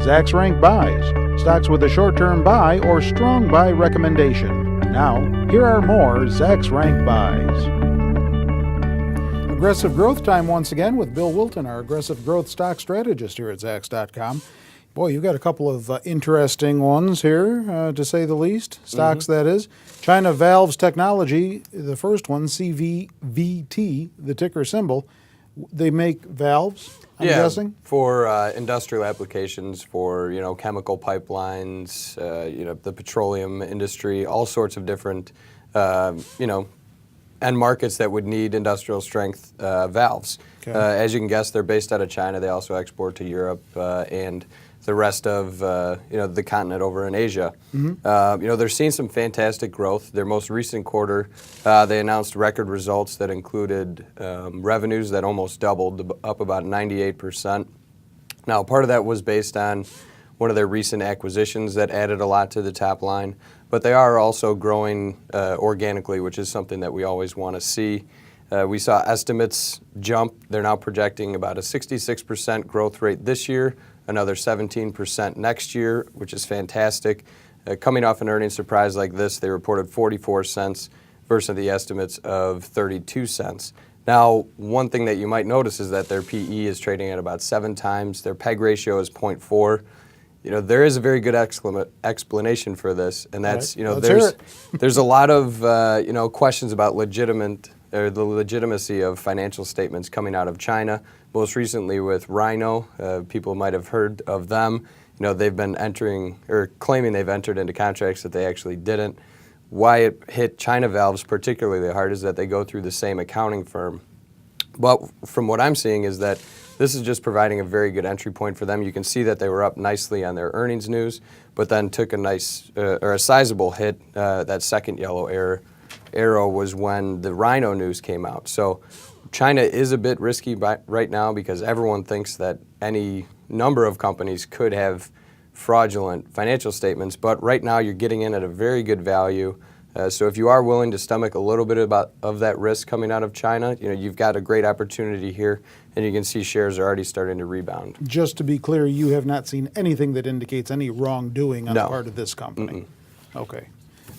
Zacks Rank Buys, stocks with a short-term buy or strong buy recommendation. Now, here are more Zacks Rank Buys. Aggressive growth time once again with Bill Wilton, our aggressive growth stock strategist here at Zacks.com. Boy, you've got a couple of interesting ones here, to say the least. Stocks, that is. China Valves Technology, the first one, CVVT, the ticker symbol. They make valves, I'm guessing? For industrial applications, for chemical pipelines, the petroleum industry, all sorts of different end markets that would need industrial strength valves. Okay. As you can guess, they're based out of China. They also export to Europe and the rest of the continent over in Asia. They're seeing some fantastic growth. Their most recent quarter, they announced record results that included revenues that almost doubled, up about 98%. Now, part of that was based on one of their recent acquisitions that added a lot to the top line, but they are also growing organically, which is something that we always want to see. We saw estimates jump. They're now projecting about a 66% growth rate this year, another 17% next year, which is fantastic. Coming off an earnings surprise like this, they reported 44 cents versus the estimates of 32 cents. Now, one thing that you might notice is that their PE is trading at about 7 times. Their PEG ratio is 0.4. There is a very good explanation for this, and that's, there's a lot of, questions about the legitimacy of financial statements coming out of China. Most recently with Rhino, people might have heard of them. They've been claiming they've entered into contracts that they actually didn't. Why it hit China Valves particularly hard is that they go through the same accounting firm. But from what I'm seeing is that this is just providing a very good entry point for them. You can see that they were up nicely on their earnings news, but then took a sizable hit. That second yellow arrow was when the Rhino news came out. So China is a bit risky right now because everyone thinks that any number of companies could have fraudulent financial statements, but right now you're getting in at a very good value. So if you are willing to stomach a little bit of that risk coming out of China, you've got a great opportunity here, and you can see shares are already starting to rebound. Just to be clear, you have not seen anything that indicates any wrongdoing on the part of this company? Okay.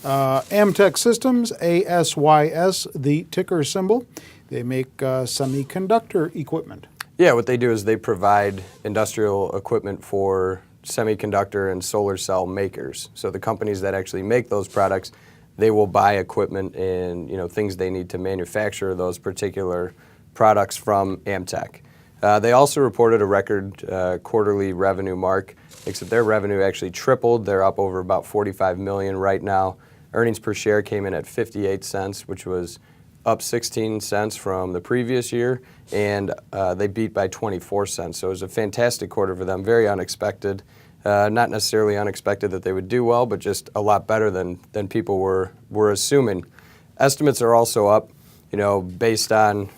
Amtech Systems, ASYS, the ticker symbol. They make semiconductor equipment. Yeah, what they do is they provide industrial equipment for semiconductor and solar cell makers. So the companies that actually make those products, they will buy equipment and things they need to manufacture those particular products from Amtech. They also reported a record quarterly revenue mark, except their revenue actually tripled. They're up over about $45 million right now. Earnings per share came in at 58 cents, which was up 16 cents from the previous year, and they beat by 24 cents. So it was a fantastic quarter for them, very unexpected. Not necessarily unexpected that they would do well, but just a lot better than people were assuming. Estimates are also up, based on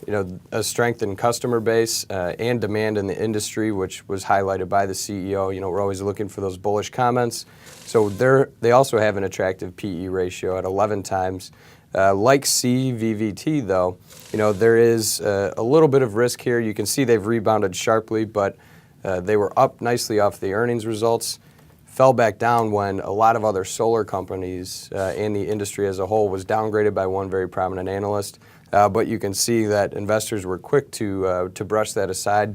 a strengthened customer base and demand in the industry, which was highlighted by the CEO. We're always looking for those bullish comments. So they also have an attractive PE ratio at 11 times. Like CVVT, though, there is a little bit of risk here. You can see they've rebounded sharply, but they were up nicely off the earnings results, fell back down when a lot of other solar companies and the industry as a whole was downgraded by one very prominent analyst. But you can see that investors were quick to brush that aside,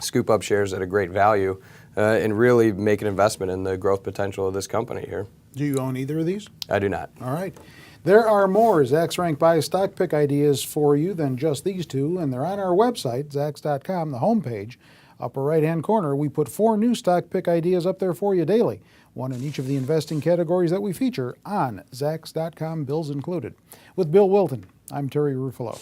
scoop up shares at a great value, and really make an investment in the growth potential of this company here. Do you own either of these? I do not. All right. There are more Zacks Rank Buy stock pick ideas for you than just these two, and they're on our website, Zacks.com, the homepage. Upper right-hand corner, we put 4 new stock pick ideas up there for you daily, one in each of the investing categories that we feature on Zacks.com, bills included. With Bill Wilton, I'm Terry Ruffalo.